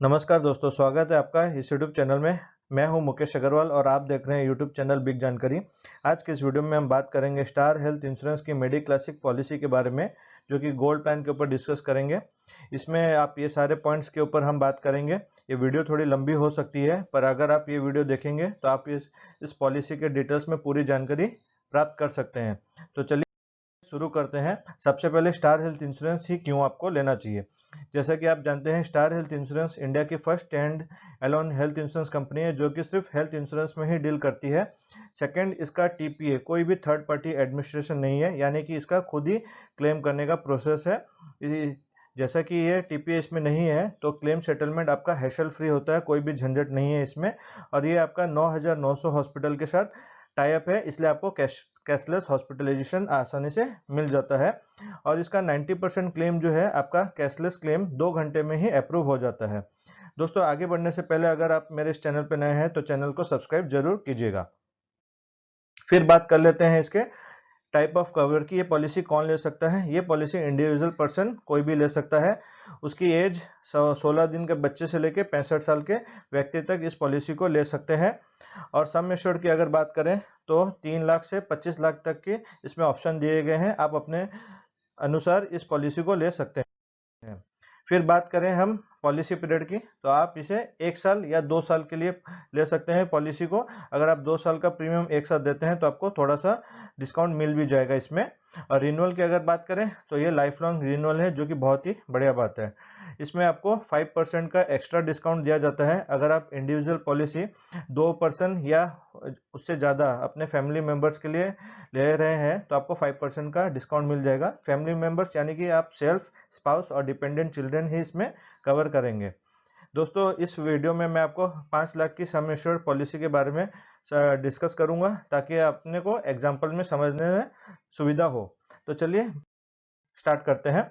नमस्कार दोस्तों, स्वागत है आपका इस यूट्यूब चैनल में। मैं हूं मुकेश अग्रवाल और आप देख रहे हैं यूट्यूब चैनल बिग जानकारी। आज के इस वीडियो में हम बात करेंगे स्टार हेल्थ इंश्योरेंस की मेडी क्लासिक पॉलिसी के बारे में, जो कि गोल्ड प्लान के ऊपर डिस्कस करेंगे। इसमें आप ये सारे पॉइंट्स के ऊपर हम बात करेंगे। ये वीडियो थोड़ी लंबी हो सकती है, पर अगर आप ये वीडियो देखेंगे तो आप इस पॉलिसी के डिटेल्स में पूरी जानकारी प्राप्त कर सकते हैं। तो चलिए शुरू करते हैं। सबसे पहले स्टार हेल्थ इंश्योरेंस ही क्यों आपको लेना चाहिए। जैसा कि आप जानते हैं, स्टार हेल्थ इंश्योरेंस इंडिया की first standalone health insurance company है, जो कि सिर्फ हेल्थ इंश्योरेंस में ही डील करती है। सेकंड, इसका टीपीए कोई भी थर्ड पार्टी एडमिनिस्ट्रेशन नहीं है, यानी कि इसका खुद ही क्लेम करने का प्रोसेस है। जैसा कि ये टीपीए इसमें नहीं है, तो क्लेम सेटलमेंट आपका हैशल फ्री होता है, कोई भी झंझट नहीं है इसमें। और ये आपका 9,900 हॉस्पिटल के साथ टाई अप है, इसलिए आपको कैशलेस हॉस्पिटलाइजेशन आसानी से मिल जाता है। और इसका 90% क्लेम जो है आपका कैशलेस क्लेम 2 घंटे में ही अप्रूव हो जाता है। दोस्तों, आगे बढ़ने से पहले अगर आप मेरे इस चैनल पर नए हैं तो चैनल को सब्सक्राइब जरूर कीजिएगा। फिर बात कर लेते हैं इसके टाइप ऑफ कवर की। ये पॉलिसी कौन ले सकता है। ये पॉलिसी इंडिविजुअल पर्सन कोई भी ले सकता है। उसकी एज 16 दिन के बच्चे से लेकर 65 साल के व्यक्ति तक इस पॉलिसी को ले सकते हैं। और सम एश्योर्ड की अगर बात करें तो 3 लाख से 25 लाख तक के इसमें ऑप्शन दिए गए हैं। आप अपने अनुसार इस पॉलिसी को ले सकते हैं। फिर बात करें हम पॉलिसी पीरियड की, तो आप इसे 1 साल या 2 साल के लिए ले सकते हैं पॉलिसी को। अगर आप 2 साल का प्रीमियम एक साथ देते हैं तो आपको थोड़ा सा डिस्काउंट मिल भी जाएगा इसमें। और रिन्यूअल की अगर बात करें तो ये लाइफ लॉन्ग रिन्यूअल है, जो कि बहुत ही बढ़िया बात है। इसमें आपको 5% का एक्स्ट्रा डिस्काउंट दिया जाता है। अगर आप इंडिविजुअल पॉलिसी 2 पर्सन या उससे ज़्यादा अपने फैमिली मेंबर्स के लिए ले रहे हैं तो आपको 5% का डिस्काउंट मिल जाएगा। फैमिली मेंबर्स यानी कि आप सेल्फ, स्पाउस और डिपेंडेंट चिल्ड्रन ही इसमें कवर करेंगे। दोस्तों, इस वीडियो में मैं आपको 5 लाख की सम एश्योर्ड पॉलिसी के बारे में डिस्कस करूंगा, ताकि अपने को एग्जाम्पल में समझने में सुविधा हो। तो चलिए स्टार्ट करते हैं।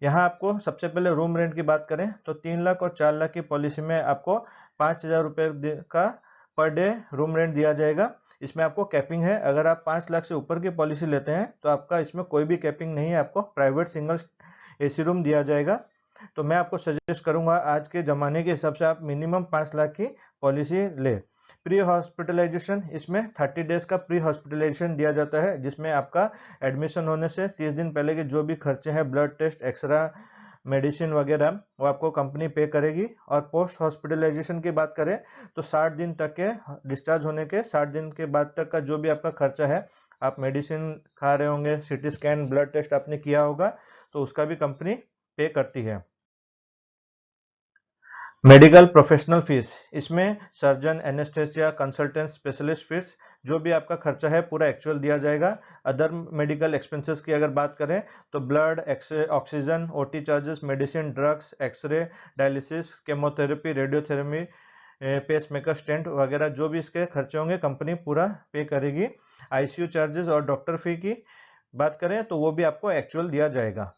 यहाँ आपको सबसे पहले रूम रेंट की बात करें तो 3 लाख और 4 लाख की पॉलिसी में आपको 5,000 रुपये का पर डे रूम रेंट दिया जाएगा। इसमें आपको कैपिंग है। अगर आप 5 लाख से ऊपर की पॉलिसी लेते हैं तो आपका इसमें कोई भी कैपिंग नहीं है, आपको प्राइवेट सिंगल एसी रूम दिया जाएगा। तो मैं आपको सजेस्ट करूंगा, आज के ज़माने के हिसाब से आप मिनिमम 5 लाख की पॉलिसी ले। प्री हॉस्पिटलाइजेशन, इसमें 30 डेज का प्री हॉस्पिटलाइजेशन दिया जाता है, जिसमें आपका एडमिशन होने से 30 दिन पहले के जो भी खर्चे हैं, ब्लड टेस्ट, एक्सरा, मेडिसिन वगैरह, वो आपको कंपनी पे करेगी। और पोस्ट हॉस्पिटलाइजेशन की बात करें तो 60 दिन तक के डिस्चार्ज होने के 60 दिन के बाद तक का जो भी आपका खर्चा है, आप मेडिसिन खा रहे होंगे, सिटी स्कैन, ब्लड टेस्ट आपने किया होगा, तो उसका भी कंपनी पे करती है। मेडिकल प्रोफेशनल फीस, इसमें surgeon, anaesthesia, consultant, specialist fees, जो भी आपका खर्चा है पूरा एक्चुअल दिया जाएगा। अदर मेडिकल एक्सपेंसेस की अगर बात करें तो blood, oxygen, OT charges, medicine, drugs, x ray, dialysis, chemotherapy, radiotherapy, pacemaker, stent वगैरह जो भी इसके खर्चे होंगे कंपनी पूरा पे करेगी। आईसीयू चार्जेस और डॉक्टर फी की बात करें तो वो भी आपको एक्चुअल दिया जाएगा।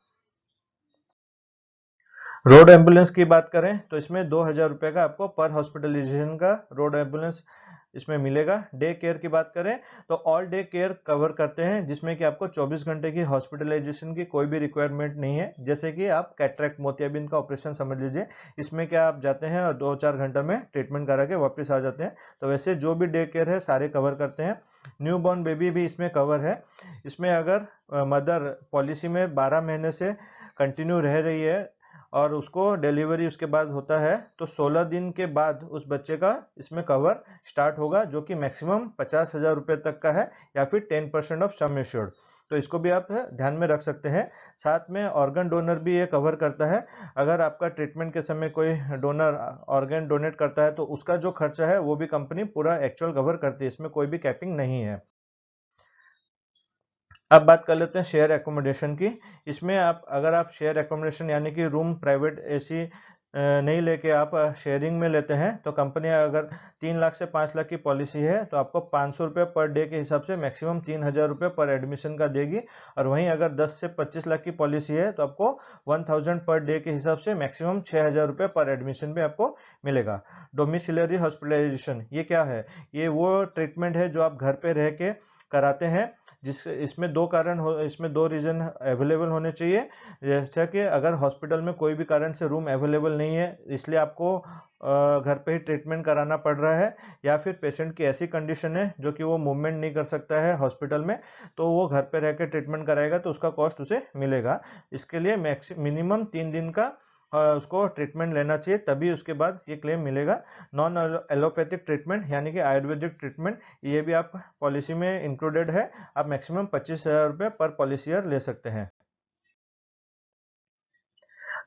रोड एम्बुलेंस की बात करें तो इसमें 2,000 रुपये का आपको पर हॉस्पिटलाइजेशन का रोड एम्बुलेंस इसमें मिलेगा। डे केयर की बात करें तो ऑल डे केयर कवर करते हैं, जिसमें कि आपको 24 घंटे की हॉस्पिटलाइजेशन की कोई भी रिक्वायरमेंट नहीं है। जैसे कि आप कैटरेक्ट, मोतियाबिंद का ऑपरेशन समझ लीजिए, इसमें क्या आप जाते हैं और 2-4 घंटे में ट्रीटमेंट करा के वापस आ जाते हैं। तो वैसे जो भी डे केयर है सारे कवर करते हैं। न्यू बॉर्न बेबी भी इसमें कवर है। इसमें अगर मदर पॉलिसी में 12 महीने से कंटिन्यू रह रही है और उसको डिलीवरी उसके बाद होता है, तो 16 दिन के बाद उस बच्चे का इसमें कवर स्टार्ट होगा, जो कि मैक्सिमम 50,000 रुपये तक का है, या फिर 10% ऑफ सम एश्योर्ड। तो इसको भी आप ध्यान में रख सकते हैं। साथ में ऑर्गन डोनर भी ये कवर करता है। अगर आपका ट्रीटमेंट के समय कोई डोनर ऑर्गन डोनेट करता है तो उसका जो खर्चा है वो भी कंपनी पूरा एक्चुअल कवर करती है, इसमें कोई भी कैपिंग नहीं है। अब बात कर लेते हैं शेयर एकोमोडेशन की। इसमें अगर आप शेयर एकोमोडेशन यानी कि रूम प्राइवेट एसी नहीं लेके आप शेयरिंग में लेते हैं, तो कंपनी अगर 3 लाख से 5 लाख की पॉलिसी है तो आपको 500 रुपये पर डे के हिसाब से मैक्सिमम 3,000 रुपये पर एडमिशन का देगी। और वहीं अगर 10 से 25 लाख की पॉलिसी है तो आपको 1,000 पर डे के हिसाब से मैक्सिमम 6,000 रुपये पर एडमिशन भी आपको मिलेगा। डोमिसिलरी हॉस्पिटलाइजेशन, ये क्या है? ये वो ट्रीटमेंट है जो आप घर पे रह के कराते हैं, जिस इसमें इसमें दो रीज़न अवेलेबल होने चाहिए। जैसा कि अगर हॉस्पिटल में कोई भी कारण से रूम अवेलेबल नहीं है, इसलिए आपको घर पे ही ट्रीटमेंट कराना पड़ रहा है, या फिर पेशेंट की ऐसी कंडीशन है जो कि वो मूवमेंट नहीं कर सकता है हॉस्पिटल में, तो वो घर पे रह के ट्रीटमेंट कराएगा तो उसका कॉस्ट उसे मिलेगा। इसके लिए मिनिमम 3 दिन का उसको ट्रीटमेंट लेना चाहिए, तभी उसके बाद ये क्लेम मिलेगा। नॉन एलोपैथिक ट्रीटमेंट यानी कि आयुर्वेदिक ट्रीटमेंट, ये भी आप पॉलिसी में इंक्लूडेड है। आप मैक्सिमम 25,000 रुपये पर पॉलिसी ईयर ले सकते हैं।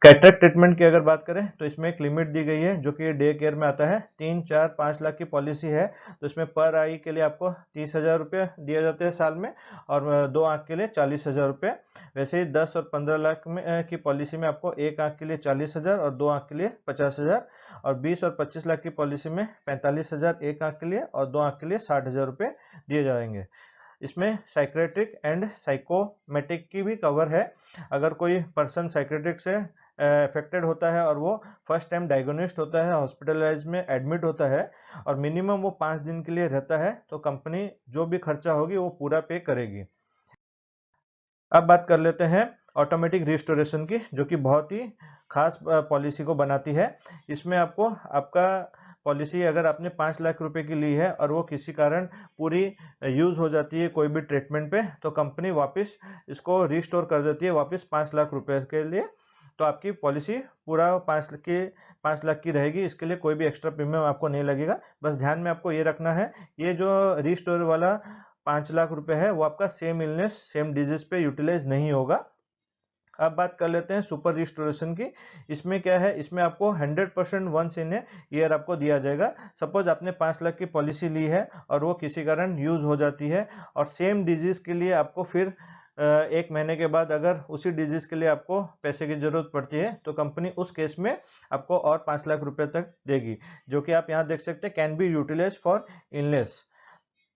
कैटरेक्ट ट्रीटमेंट की अगर बात करें तो इसमें एक लिमिट दी गई है जो कि डे केयर में आता है। 3, 4, 5 लाख की पॉलिसी है तो इसमें पर आई के लिए आपको 30,000 रुपये दिए जाते हैं साल में, और 2 आँख के लिए 40,000 रुपये। वैसे ही 10 और 15 लाख में की पॉलिसी में आपको 1 आँख के लिए 40,000 और 2 आँख के लिए 50,000, और 20 और 25 लाख की पॉलिसी में 45,000 1 आँख के लिए और 2 आँख के लिए 60,000 रुपये दिए जाएंगे। इसमें साइक्रेटिक एंड साइकोमेटिक की भी कवर है। अगर कोई पर्सन साइक्रेटिक से अफेक्टेड होता है और वो फर्स्ट टाइम डायग्नोस्ड होता है, हॉस्पिटलाइज में एडमिट होता है और मिनिमम वो 5 दिन के लिए रहता है, तो कंपनी जो भी खर्चा होगी वो पूरा पे करेगी। अब बात कर लेते हैं ऑटोमेटिक रिस्टोरेशन की, जो कि बहुत ही खास पॉलिसी को बनाती है। इसमें आपको आपका पॉलिसी अगर आपने 5 लाख रुपए की ली है और वो किसी कारण पूरी यूज हो जाती है कोई भी ट्रीटमेंट पे, तो कंपनी वापस इसको रिस्टोर कर देती है वापस 5 लाख रुपए के लिए। तो आपकी पॉलिसी पूरा 5 लाख की रहेगी। इसके लिए कोई भी एक्स्ट्रा प्रीमियम आपको नहीं लगेगा। बस ध्यान में आपको ये रखना है, ये जो रिस्टोर वाला 5 लाख रुपए है वो आपका सेम इलनेस सेम डिजीज पे यूटिलाइज नहीं होगा। अब बात कर लेते हैं सुपर रिस्टोरेशन की। इसमें क्या है, इसमें आपको 100% वंस इन ए ईयर आपको दिया जाएगा। सपोज आपने 5 लाख की पॉलिसी ली है और वो किसी कारण यूज हो जाती है और सेम डिजीज के लिए आपको फिर 1 महीने के बाद अगर उसी डिजीज के लिए आपको पैसे की जरूरत पड़ती है, तो कंपनी उस केस में आपको और 5 लाख रुपए तक देगी, जो कि आप यहाँ देख सकते हैं can be utilise for illness.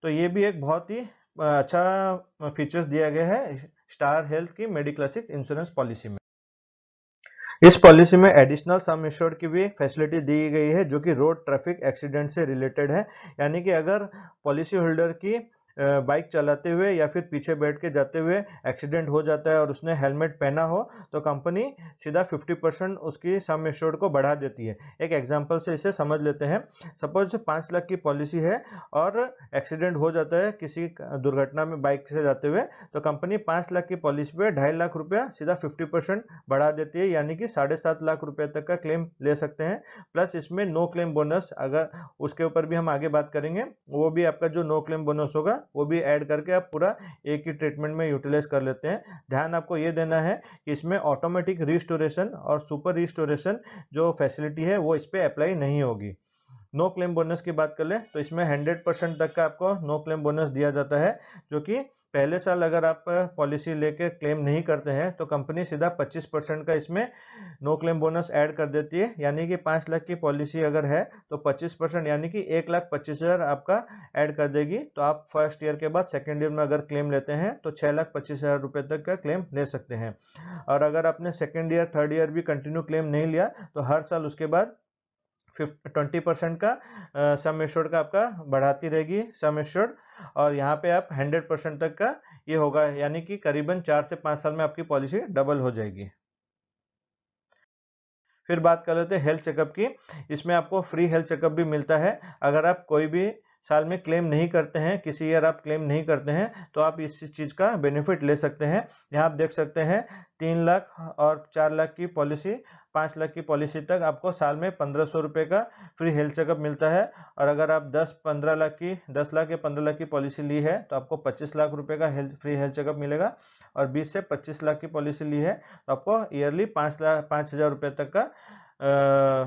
तो ये भी एक बहुत ही अच्छा फीचर्स दिया गया है स्टार हेल्थ की मेडिक्लासिक इंश्योरेंस पॉलिसी में। इस पॉलिसी में एडिशनल सम इंश्योर्ड की भी फैसिलिटी दी गई है, जो कि रोड ट्रैफिक एक्सीडेंट से रिलेटेड है। यानी कि अगर पॉलिसी होल्डर की बाइक चलाते हुए या फिर पीछे बैठ के जाते हुए एक्सीडेंट हो जाता है और उसने हेलमेट पहना हो, तो कंपनी सीधा 50% उसकी सम इंश्योर्ड को बढ़ा देती है। एक एग्जांपल से इसे समझ लेते हैं। सपोज 5 लाख की पॉलिसी है और एक्सीडेंट हो जाता है किसी दुर्घटना में बाइक से जाते हुए, तो कंपनी 5 लाख की पॉलिसी पे 2.5 लाख रुपया सीधा 50% बढ़ा देती है, यानी कि 7.5 लाख रुपए तक का क्लेम ले सकते हैं। प्लस इसमें नो क्लेम बोनस, अगर उसके ऊपर भी हम आगे बात करेंगे, वो भी आपका जो नो क्लेम बोनस होगा वो भी ऐड करके आप पूरा एक ही ट्रीटमेंट में यूटिलाइज कर लेते हैं। ध्यान आपको ये देना है कि इसमें ऑटोमेटिक रिस्टोरेशन और सुपर रिस्टोरेशन जो फैसिलिटी है वो इस पे अप्लाई नहीं होगी। नो क्लेम बोनस की बात कर ले तो इसमें 100% तक का आपको नो क्लेम बोनस दिया जाता है, जो कि पहले साल अगर आप पॉलिसी लेके क्लेम नहीं करते हैं तो कंपनी सीधा 25% का इसमें नो क्लेम बोनस ऐड कर देती है। यानी कि 5 लाख की पॉलिसी अगर है तो 25% यानी कि 1,25,000 आपका ऐड कर देगी। तो आप फर्स्ट ईयर के बाद सेकेंड ईयर में अगर क्लेम लेते हैं तो 6,25,000 रुपए तक का क्लेम ले सकते हैं। और अगर आपने सेकेंड ईयर थर्ड ईयर भी कंटिन्यू क्लेम नहीं लिया तो हर साल उसके बाद 20% का सम एश्योर्ड का आपका बढ़ाती रहेगी सम एश्योर्ड, और यहाँ पे आप 100% तक का ये होगा, यानी कि करीबन 4 से 5 साल में आपकी पॉलिसी डबल हो जाएगी। फिर बात कर लेते हैं हेल्थ चेकअप की। इसमें आपको फ्री हेल्थ चेकअप भी मिलता है। अगर आप कोई भी साल में क्लेम नहीं करते हैं, किसी ईयर आप क्लेम नहीं करते हैं, तो आप इस चीज़ का बेनिफिट ले सकते हैं। यहाँ आप देख सकते हैं 3 लाख और 4 लाख की पॉलिसी, 5 लाख की पॉलिसी तक आपको साल में 1,500 रुपये का फ्री हेल्थ चेकअप मिलता है। और अगर आप 10 लाख या 15 लाख की पॉलिसी ली है तो आपको 25 लाख रुपये का फ्री हेल्थ चेकअप मिलेगा। और 20 से 25 लाख की पॉलिसी ली है तो आपको ईयरली 5,000 रुपये तक का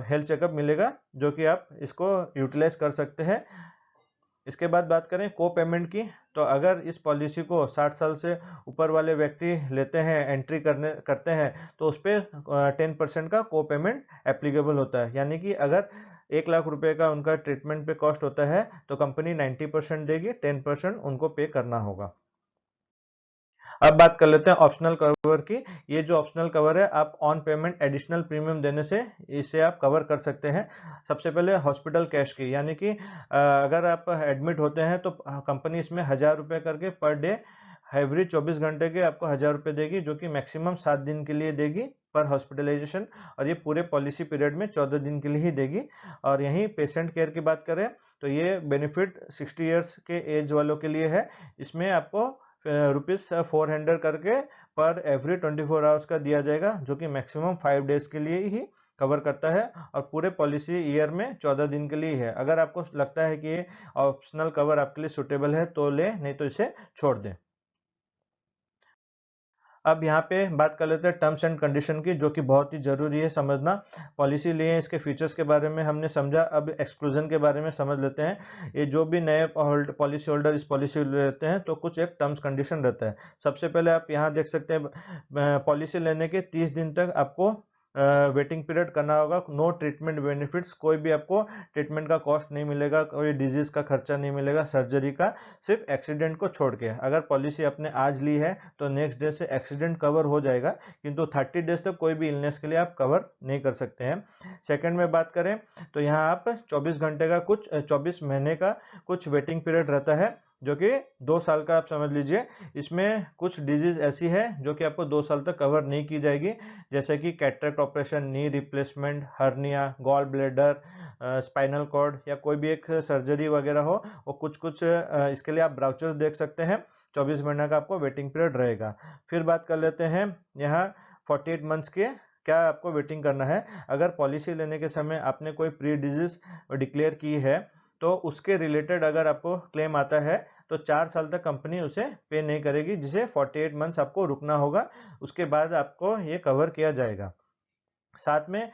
हेल्थ चेकअप मिलेगा, जो कि आप इसको यूटिलाइज कर सकते हैं। इसके बाद बात करें को पेमेंट की, तो अगर इस पॉलिसी को 60 साल से ऊपर वाले व्यक्ति लेते हैं, एंट्री करते हैं, तो उस पर 10% का को पेमेंट एप्लीकेबल होता है। यानी कि अगर 1 लाख रुपए का उनका ट्रीटमेंट पे कॉस्ट होता है तो कंपनी 90% देगी, 10% उनको पे करना होगा। अब बात कर लेते हैं ऑप्शनल कवर की। ये जो ऑप्शनल कवर है, आप ऑन पेमेंट एडिशनल प्रीमियम देने से इसे आप कवर कर सकते हैं। सबसे पहले हॉस्पिटल कैश की, यानी कि अगर आप एडमिट होते हैं तो कंपनी इसमें 1,000 रुपये करके पर डे एवरी 24 घंटे के आपको 1000 रुपये देगी, जो कि मैक्सिमम 7 दिन के लिए देगी पर हॉस्पिटलाइजेशन, और ये पूरे पॉलिसी पीरियड में 14 दिन के लिए ही देगी। और यहीं पेशेंट केयर की बात करें तो ये बेनिफिट 60 ईयर्स के एज वालों के लिए है। इसमें आपको ₹400 करके पर एवरी 24 आवर्स का दिया जाएगा, जो कि मैक्सिमम 5 डेज के लिए ही कवर करता है और पूरे पॉलिसी ईयर में 14 दिन के लिए है। अगर आपको लगता है कि ये ऑप्शनल कवर आपके लिए सुटेबल है तो ले, नहीं तो इसे छोड़ दें। अब यहाँ पे बात कर लेते हैं टर्म्स एंड कंडीशन की, जो कि बहुत ही जरूरी है समझना। पॉलिसी लिए इसके फीचर्स के बारे में हमने समझा, अब एक्सक्लूजन के बारे में समझ लेते हैं। ये जो भी नए पॉलिसी होल्डर इस पॉलिसी लेते हैं तो कुछ एक टर्म्स कंडीशन रहता है। सबसे पहले आप यहाँ देख सकते हैं पॉलिसी लेने के 30 दिन तक आपको वेटिंग पीरियड करना होगा। नो ट्रीटमेंट बेनिफिट्स, कोई भी आपको ट्रीटमेंट का कॉस्ट नहीं मिलेगा, कोई डिजीज का खर्चा नहीं मिलेगा, सर्जरी का, सिर्फ एक्सीडेंट को छोड़ के। अगर पॉलिसी आपने आज ली है तो नेक्स्ट डे से एक्सीडेंट कवर हो जाएगा, किंतु 30 डेज तक कोई भी इलनेस के लिए आप कवर नहीं कर सकते हैं। सेकंड में बात करें तो यहाँ आप 24 घंटे का 24 महीने का कुछ वेटिंग पीरियड रहता है, जो कि 2 साल का आप समझ लीजिए। इसमें कुछ डिजीज ऐसी है जो कि आपको 2 साल तक कवर नहीं की जाएगी, जैसे कि cataract operation, knee replacement, hernia, gallbladder, spinal cord, या कोई भी एक सर्जरी वगैरह हो, वो कुछ इसके लिए आप ब्राउचर्स देख सकते हैं। 24 महीने का आपको वेटिंग पीरियड रहेगा। फिर बात कर लेते हैं यहाँ 48 मंथ्स के क्या आपको वेटिंग करना है। अगर पॉलिसी लेने के समय आपने कोई प्री डिजीज डिक्लेयर की है तो उसके रिलेटेड अगर आपको क्लेम आता है तो 4 साल तक कंपनी उसे पे नहीं करेगी, जिसे 48 मंथ्स आपको रुकना होगा, उसके बाद आपको ये कवर किया जाएगा। साथ में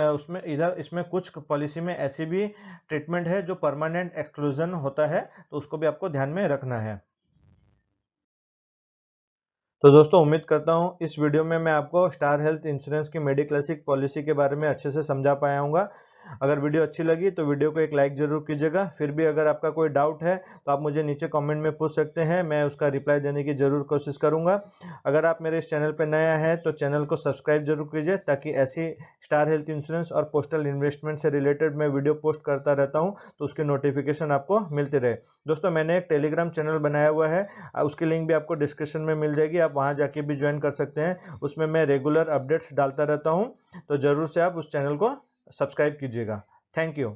उसमें इधर इसमें कुछ पॉलिसी में ऐसी भी ट्रीटमेंट है जो परमानेंट एक्सक्लूजन होता है, तो उसको भी आपको ध्यान में रखना है। तो दोस्तों उम्मीद करता हूँ इस वीडियो में मैं आपको स्टार हेल्थ इंश्योरेंस की मेडिक्लासिक पॉलिसी के बारे में अच्छे से समझा पाया हूँ। अगर वीडियो अच्छी लगी तो वीडियो को एक लाइक जरूर कीजिएगा। फिर भी अगर आपका कोई डाउट है तो आप मुझे नीचे कमेंट में पूछ सकते हैं, मैं उसका रिप्लाई देने की जरूर कोशिश करूंगा। अगर आप मेरे इस चैनल पर नया है तो चैनल को सब्सक्राइब जरूर कीजिए, ताकि ऐसी स्टार हेल्थ इंश्योरेंस और पोस्टल इन्वेस्टमेंट से रिलेटेड मैं वीडियो पोस्ट करता रहता हूँ तो उसकी नोटिफिकेशन आपको मिलती रहे। दोस्तों मैंने एक टेलीग्राम चैनल बनाया हुआ है, उसकी लिंक भी आपको डिस्क्रिप्शन में मिल जाएगी, आप वहां जाके भी ज्वाइन कर सकते हैं। उसमें मैं रेगुलर अपडेट्स डालता रहता हूं, तो जरूर से आप उस चैनल को सब्सक्राइब कीजिएगा। Thank you.